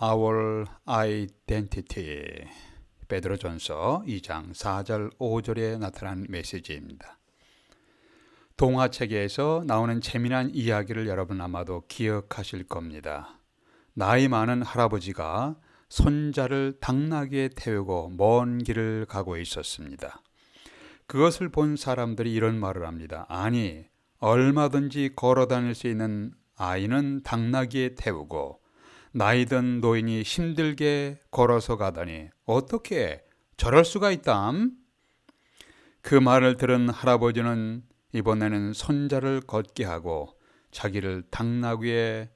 Our Identity, 베드로전서 2장 4절 5절에 나타난 메시지입니다. 동화책에서 나오는 재미난 이야기를 여러분 아마도 기억하실 겁니다. 나이 많은 할아버지가 손자를 당나귀에 태우고 먼 길을 가고 있었습니다. 그것을 본 사람들이 이런 말을 합니다. 아니, 얼마든지 걸어 다닐 수 있는 아이는 당나귀에 태우고 나이 든 노인이 힘들게 걸어서 가다니 어떻게 저럴 수가 있담? 그 말을 들은 할아버지는 이번에는 손자를 걷게 하고 자기를 당나귀에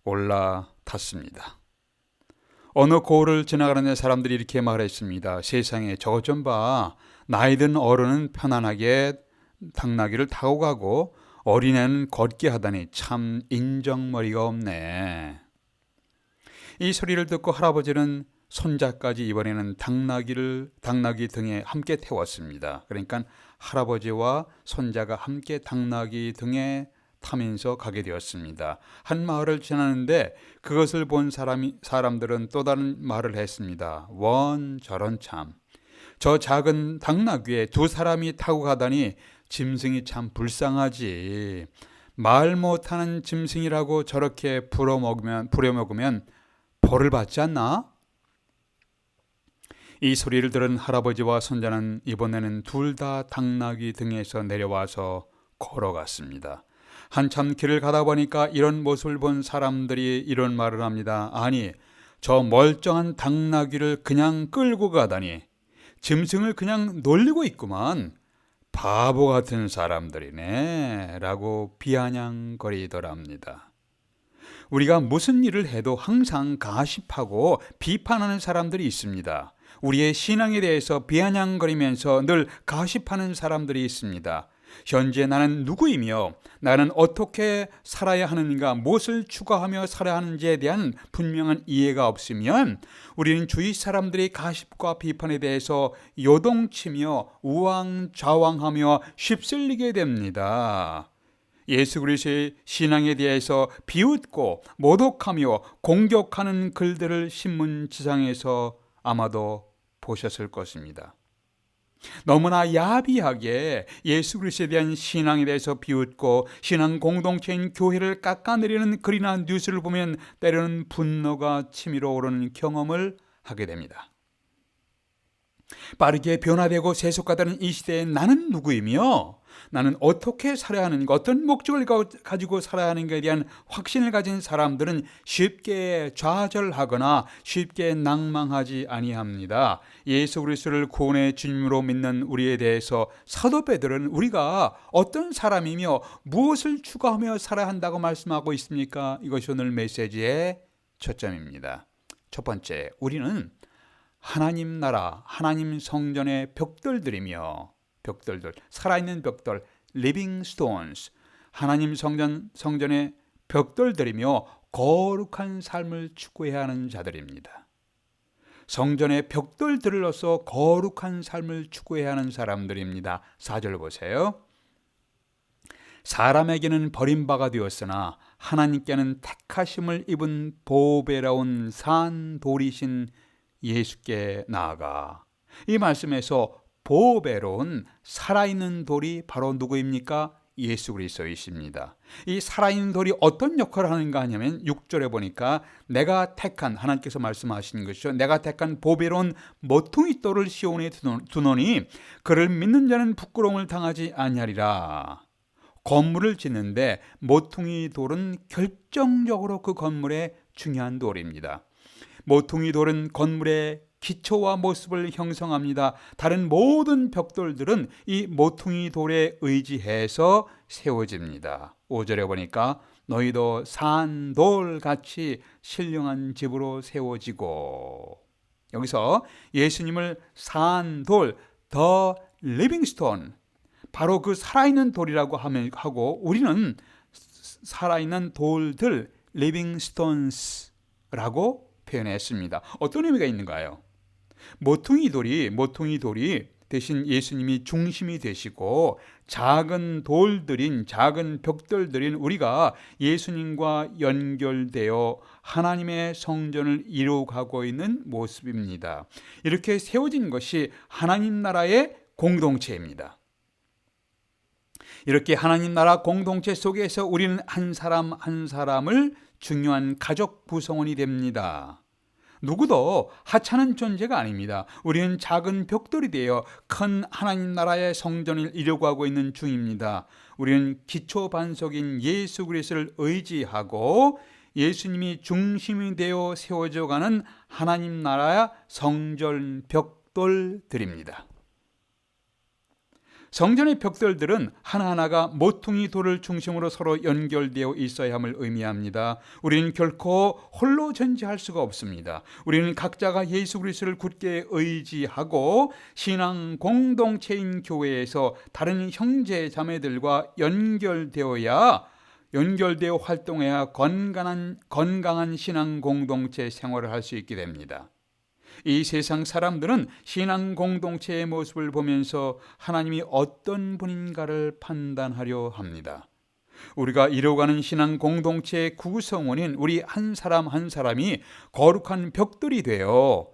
올라탔습니다. 어느 고을을 지나가는 사람들이 이렇게 말했습니다. 세상에 저것 좀 봐. 나이 든 어른은 편안하게 당나귀를 타고 가고 어린애는 걷게 하다니 참 인정머리가 없네. 이 소리를 듣고 할아버지는 손자까지 이번에는 당나귀 등에 함께 태웠습니다. 그러니까 할아버지와 손자가 함께 당나귀 등에 타면서 가게 되었습니다. 한 마을을 지나는데 그것을 본 사람들은 또 다른 말을 했습니다. 원 저런 참. 저 작은 당나귀에 두 사람이 타고 가다니 짐승이 참 불쌍하지. 말 못하는 짐승이라고 저렇게 부려먹으면 벌을 받지 않나? 이 소리를 들은 할아버지와 손자는 이번에는 둘 다 당나귀 등에서 내려와서 걸어갔습니다. 한참 길을 가다 보니까 이런 모습을 본 사람들이 이런 말을 합니다. 아니, 저 멀쩡한 당나귀를 그냥 끌고 가다니 짐승을 그냥 놀리고 있구만. 바보 같은 사람들이네 라고 비아냥거리더랍니다. 우리가 무슨 일을 해도 항상 가십하고 비판하는 사람들이 있습니다. 우리의 신앙에 대해서 비아냥거리면서 늘 가십하는 사람들이 있습니다. 현재 나는 누구이며 나는 어떻게 살아야 하는가, 무엇을 추구하며 살아야 하는지에 대한 분명한 이해가 없으면 우리는 주위 사람들의 가십과 비판에 대해서 요동치며 우왕좌왕하며 휩쓸리게 됩니다. 예수 그리스도의 신앙에 대해서 비웃고 모독하며 공격하는 글들을 신문지상에서 아마도 보셨을 것입니다. 너무나 야비하게 예수 그리스도에 대한 신앙에 대해서 비웃고 신앙 공동체인 교회를 깎아내리는 글이나 뉴스를 보면 때로는 분노가 치밀어 오르는 경험을 하게 됩니다. 빠르게 변화되고 세속화되는 이 시대에 나는 누구이며 나는 어떻게 살아야 하는가, 어떤 목적을 가지고 살아야 하는가에 대한 확신을 가진 사람들은 쉽게 좌절하거나 쉽게 낭망하지 아니합니다. 예수 그리스도를 구원의 주님으로 믿는 우리에 대해서 사도 베드로는 우리가 어떤 사람이며 무엇을 추구하며 살아야 한다고 말씀하고 있습니까? 이것이 오늘 메시지의 초점입니다. 첫 번째, 우리는 하나님 나라, 하나님 성전의 벽돌들이며 벽돌들, 살아있는 벽돌, living stones, 하나님 성전의 벽돌들이며 거룩한 삶을 추구해야 하는 자들입니다. 성전의 벽돌들로서 거룩한 삶을 추구해야 하는 사람들입니다. 4절 보세요. 사람에게는 버림바가 되었으나 하나님께는 택하심을 입은 보배로운 산 돌이신 예수께 나아가. 이 말씀에서 보배로운 살아있는 돌이 바로 누구입니까? 예수 그리스도이십니다. 이 살아있는 돌이 어떤 역할을 하는가 하냐면 6절에 보니까 내가 택한, 하나님께서 말씀하신 것이죠. 내가 택한 보배로운 모퉁이 돌을 시온에 두노니 그를 믿는 자는 부끄러움을 당하지 아니하리라. 건물을 짓는데 모퉁이 돌은 결정적으로 그 건물의 중요한 돌입니다. 모퉁이 돌은 건물의 기초와 모습을 형성합니다. 다른 모든 벽돌들은 이 모퉁이 돌에 의지해서 세워집니다. 5절에 보니까 너희도 산돌같이 신령한 집으로 세워지고, 여기서 예수님을 산돌, 더 리빙스톤, 바로 그 살아있는 돌이라고 하고 우리는 살아있는 돌들, 리빙스톤스라고 표현했습니다. 어떤 의미가 있는가요? 모퉁이 돌이 대신 예수님이 중심이 되시고 작은 돌들인 작은 벽돌들인 우리가 예수님과 연결되어 하나님의 성전을 이루어가고 있는 모습입니다. 이렇게 세워진 것이 하나님 나라의 공동체입니다. 이렇게 하나님 나라 공동체 속에서 우리는 한 사람 한 사람을 중요한 가족 구성원이 됩니다. 누구도 하찮은 존재가 아닙니다. 우리는 작은 벽돌이 되어 큰 하나님 나라의 성전을 이루어가고 있는 중입니다. 우리는 기초 반석인 예수 그리스도를 의지하고 예수님이 중심이 되어 세워져가는 하나님 나라의 성전 벽돌들입니다. 성전의 벽돌들은 하나하나가 모퉁이 돌을 중심으로 서로 연결되어 있어야 함을 의미합니다. 우리는 결코 홀로 존재할 수가 없습니다. 우리는 각자가 예수 그리스도를 굳게 의지하고 신앙 공동체인 교회에서 다른 형제 자매들과 연결되어 활동해야 건강한 신앙 공동체 생활을 할 수 있게 됩니다. 이 세상 사람들은 신앙 공동체의 모습을 보면서 하나님이 어떤 분인가를 판단하려 합니다. 우리가 이루어가는 신앙 공동체의 구성원인 우리 한 사람 한 사람이 거룩한 벽돌이 되어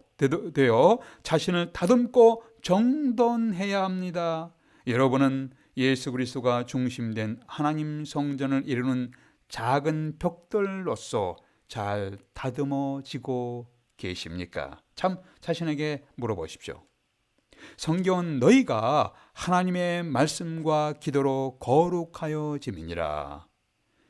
자신을 다듬고 정돈해야 합니다. 여러분은 예수 그리스도가 중심된 하나님 성전을 이루는 작은 벽돌로서 잘 다듬어지고 계십니까? 참 자신에게 물어보십시오. 성경은 너희가 하나님의 말씀과 기도로 거룩하여짐이니라.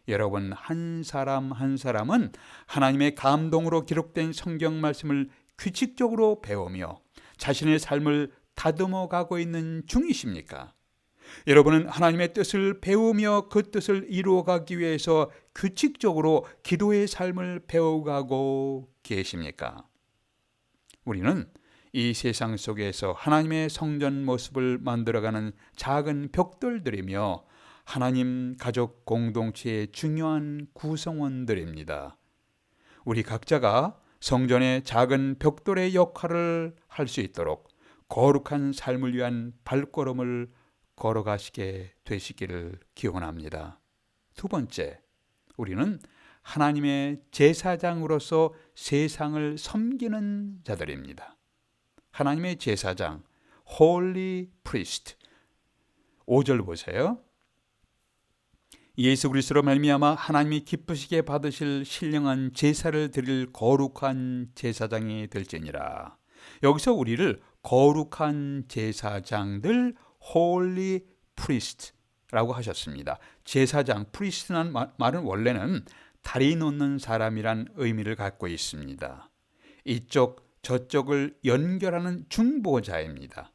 여러분 한 사람 한 사람은 하나님의 감동으로 기록된 성경 말씀을 규칙적으로 배우며 자신의 삶을 다듬어 가고 있는 중이십니까? 여러분은 하나님의 뜻을 배우며 그 뜻을 이루어가기 위해서 규칙적으로 기도의 삶을 배워가고 계십니까? 우리는 이 세상 속에서 하나님의 성전 모습을 만들어가는 작은 벽돌들이며 하나님 가족 공동체의 중요한 구성원들입니다. 우리 각자가 성전의 작은 벽돌의 역할을 할 수 있도록 거룩한 삶을 위한 발걸음을 걸어가시게 되시기를 기원합니다. 두 번째, 우리는 하나님의 제사장으로서 세상을 섬기는 자들입니다. 하나님의 제사장, Holy Priest. 5절 보세요. 예수 그리스도로 말미암아 하나님이 기쁘시게 받으실 신령한 제사를 드릴 거룩한 제사장이 될지니라. 여기서 우리를 거룩한 제사장들, Holy Priest라고 하셨습니다. 제사장, 프리스트라는 말은 원래는 다리 놓는 사람이란 의미를 갖고 있습니다. 이쪽 저쪽을 연결하는 중보자입니다.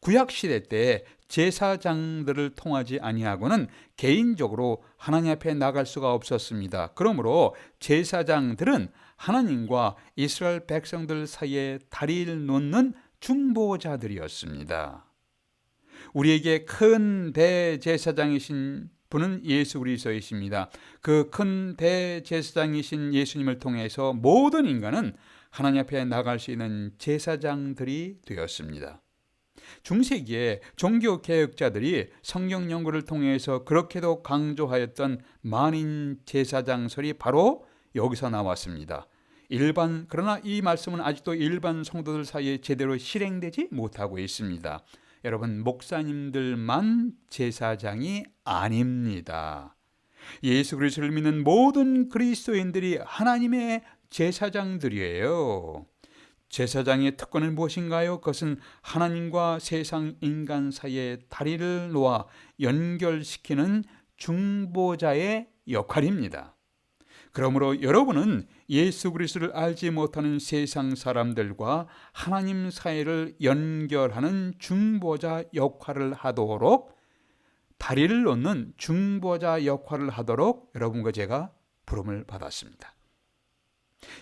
구약시대 때 제사장들을 통하지 아니하고는 개인적으로 하나님 앞에 나갈 수가 없었습니다. 그러므로 제사장들은 하나님과 이스라엘 백성들 사이에 다리를 놓는 중보자들이었습니다. 우리에게 큰 대제사장이신 분은 예수 그리스도이십니다. 그 큰 대제사장이신 예수님을 통해서 모든 인간은 하나님 앞에 나갈 수 있는 제사장들이 되었습니다. 중세기에 종교개혁자들이 성경 연구를 통해서 그렇게도 강조하였던 만인 제사장설이 바로 여기서 나왔습니다. 그러나 이 말씀은 아직도 일반 성도들 사이에 제대로 실행되지 못하고 있습니다. 여러분, 목사님들만 제사장이 아닙니다. 예수 그리스도를 믿는 모든 그리스도인들이 하나님의 제사장들이에요. 제사장의 특권은 무엇인가요? 그것은 하나님과 세상 인간 사이에 다리를 놓아 연결시키는 중보자의 역할입니다. 그러므로 여러분은 예수 그리스도를 알지 못하는 세상 사람들과 하나님 사이를 연결하는 중보자 역할을 하도록, 다리를 놓는 중보자 역할을 하도록 여러분과 제가 부름을 받았습니다.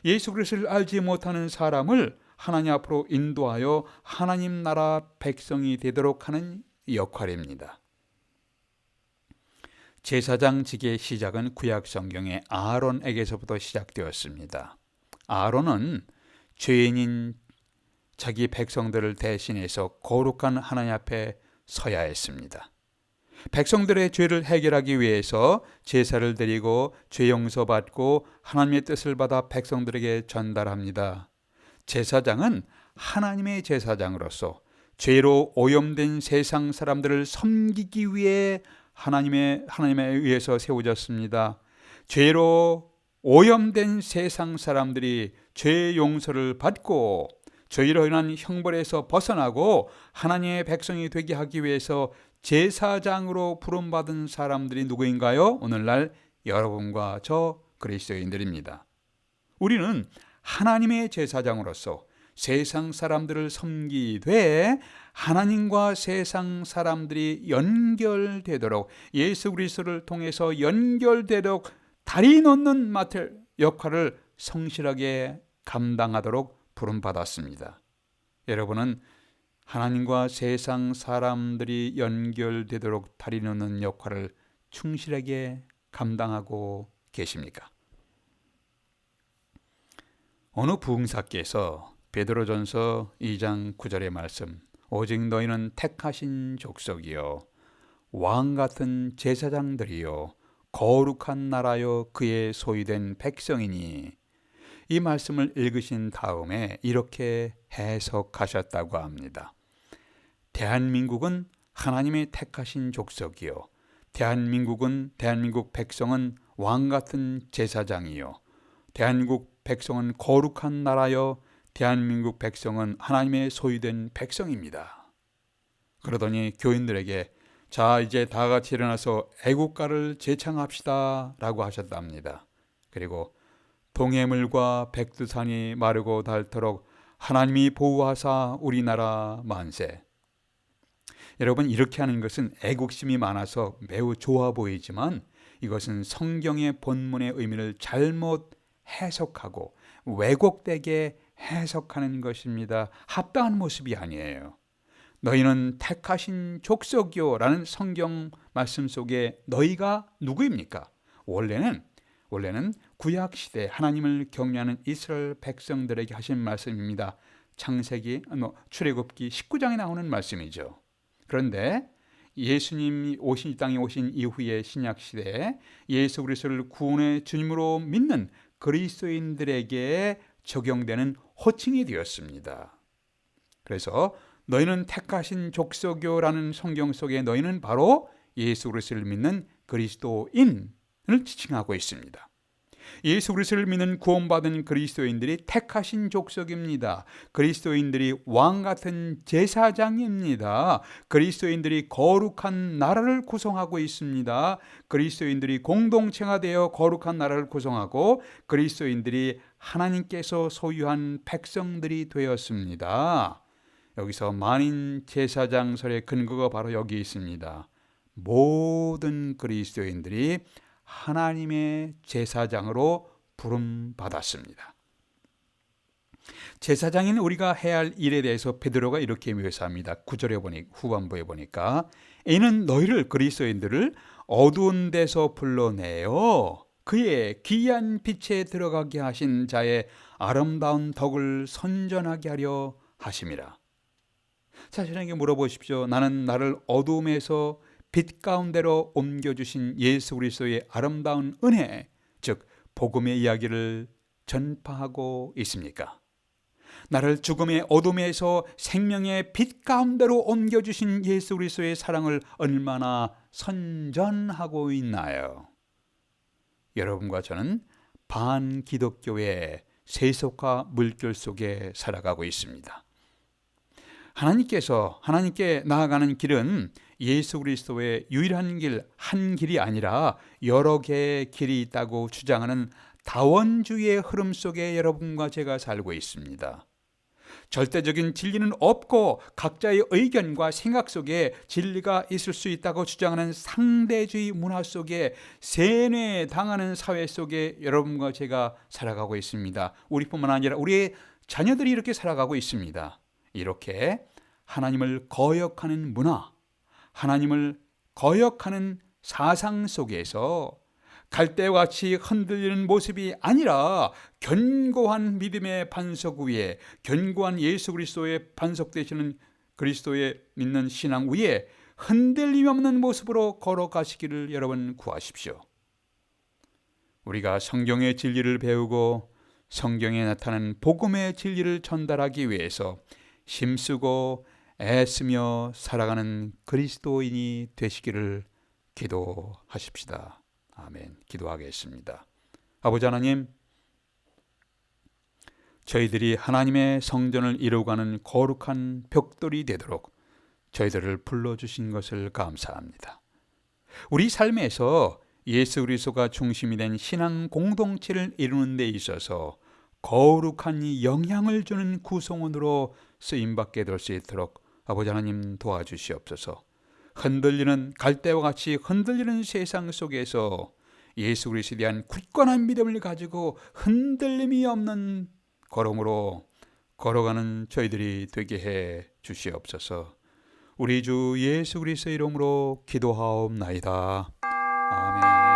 예수 그리스도를 알지 못하는 사람을 하나님 앞으로 인도하여 하나님 나라 백성이 되도록 하는 역할입니다. 제사장직의 시작은 구약 성경의 아론에게서부터 시작되었습니다. 아론은 죄인인 자기 백성들을 대신해서 거룩한 하나님 앞에 서야 했습니다. 백성들의 죄를 해결하기 위해서 제사를 드리고 죄 용서받고 하나님의 뜻을 받아 백성들에게 전달합니다. 제사장은 하나님의 제사장으로서 죄로 오염된 세상 사람들을 섬기기 위해 하나님에 의해서 세워졌습니다. 죄로 오염된 세상 사람들이 죄 용서를 받고 죄로 인한 형벌에서 벗어나고 하나님의 백성이 되게 하기 위해서 제사장으로 부름받은 사람들이 누구인가요? 오늘날 여러분과 저 그리스도인들입니다. 우리는 하나님의 제사장으로서 세상 사람들을 섬기되 하나님과 세상 사람들이 연결되도록, 예수 그리스도를 통해서 연결되도록 다리 놓는 맡을 역할을 성실하게 감당하도록 부름받았습니다. 여러분은 하나님과 세상 사람들이 연결되도록 다리 놓는 역할을 충실하게 감당하고 계십니까? 어느 부흥사께서 베드로전서 2장 9절의 말씀, 오직 너희는 택하신 족속이요 왕같은 제사장들이요 거룩한 나라요 그의 소유된 백성이니, 이 말씀을 읽으신 다음에 이렇게 해석하셨다고 합니다. 대한민국은 하나님의 택하신 족속이요 대한민국 백성은 왕같은 제사장이요 대한민국 백성은 거룩한 나라요 대한민국 백성은 하나님의 소유된 백성입니다. 그러더니 교인들에게 자, 이제 다 같이 일어나서 애국가를 제창합시다 라고 하셨답니다. 그리고 동해물과 백두산이 마르고 닳도록 하나님이 보호하사 우리나라 만세. 여러분, 이렇게 하는 것은 애국심이 많아서 매우 좋아 보이지만 이것은 성경의 본문의 의미를 잘못 해석하고 왜곡되게 해석하는 것입니다. 합당한 모습이 아니에요. 너희는 택하신 족속이요 라는 성경 말씀 속에 너희가 누구입니까? 원래는 구약시대 하나님을 경외하는 이스라엘 백성들에게 하신 말씀입니다. 출애굽기 19장에 나오는 말씀이죠. 그런데 예수님이 이 땅에 오신 이후의 신약시대에 예수 그리스도를 구원의 주님으로 믿는 그리스도인들에게 적용되는 호칭이 되었습니다. 그래서 너희는 택하신 족속이요라는 성경 속에 너희는 바로 예수 그리스도를 믿는 그리스도인을 지칭하고 있습니다. 예수 그리스도를 믿는 구원받은 그리스도인들이 택하신 족속입니다. 그리스도인들이 왕같은 제사장입니다. 그리스도인들이 거룩한 나라를 구성하고 있습니다. 그리스도인들이 공동체가 되어 거룩한 나라를 구성하고 그리스도인들이 하나님께서 소유한 백성들이 되었습니다. 여기서 만인 제사장설의 근거가 바로 여기 있습니다. 모든 그리스도인들이 하나님의 제사장으로 부름받았습니다. 제사장인 우리가 해야 할 일에 대해서 베드로가 이렇게 묘사합니다. 9절에 후반부에 보니까 이는 너희를 그리스도인들을 어두운 데서 불러내어 그의 귀한 빛에 들어가게 하신 자의 아름다운 덕을 선전하게 하려 하심이라. 자신에게 물어보십시오. 나는 나를 어둠에서 빛 가운데로 옮겨주신 예수 그리스도의 아름다운 은혜, 즉 복음의 이야기를 전파하고 있습니까? 나를 죽음의 어둠에서 생명의 빛 가운데로 옮겨주신 예수 그리스도의 사랑을 얼마나 선전하고 있나요? 여러분과 저는 반기독교의 세속화 물결 속에 살아가고 있습니다. 하나님께 나아가는 길은 예수 그리스도의 유일한 길, 한 길이 아니라 여러 개의 길이 있다고 주장하는 다원주의의 흐름 속에 여러분과 제가 살고 있습니다. 절대적인 진리는 없고 각자의 의견과 생각 속에 진리가 있을 수 있다고 주장하는 상대주의 문화 속에 세뇌당하는 사회 속에 여러분과 제가 살아가고 있습니다. 우리뿐만 아니라 우리의 자녀들이 이렇게 살아가고 있습니다. 이렇게 하나님을 거역하는 문화, 하나님을 거역하는 사상 속에서 갈대와 같이 흔들리는 모습이 아니라 견고한 믿음의 반석 위에, 견고한 예수 그리스도의 반석 되시는 그리스도의 믿는 신앙 위에 흔들림 없는 모습으로 걸어가시기를 여러분 구하십시오. 우리가 성경의 진리를 배우고 성경에 나타난 복음의 진리를 전달하기 위해서 힘쓰고 애쓰며 살아가는 그리스도인이 되시기를 기도하십시다. 아멘. 기도하겠습니다. 아버지 하나님, 저희들이 하나님의 성전을 이루어가는 거룩한 벽돌이 되도록 저희들을 불러주신 것을 감사합니다. 우리 삶에서 예수 그리스도가 중심이 된 신앙 공동체를 이루는 데 있어서 거룩한 영향을 주는 구성원으로 쓰임받게 될 수 있도록 아버지 하나님 도와주시옵소서. 흔들리는 갈대와 같이 흔들리는 세상 속에서 예수 그리스도에 대한 굳건한 믿음을 가지고 흔들림이 없는 걸음으로 걸어가는 저희들이 되게 해 주시옵소서. 우리 주 예수 그리스도의 이름으로 기도하옵나이다. 아멘.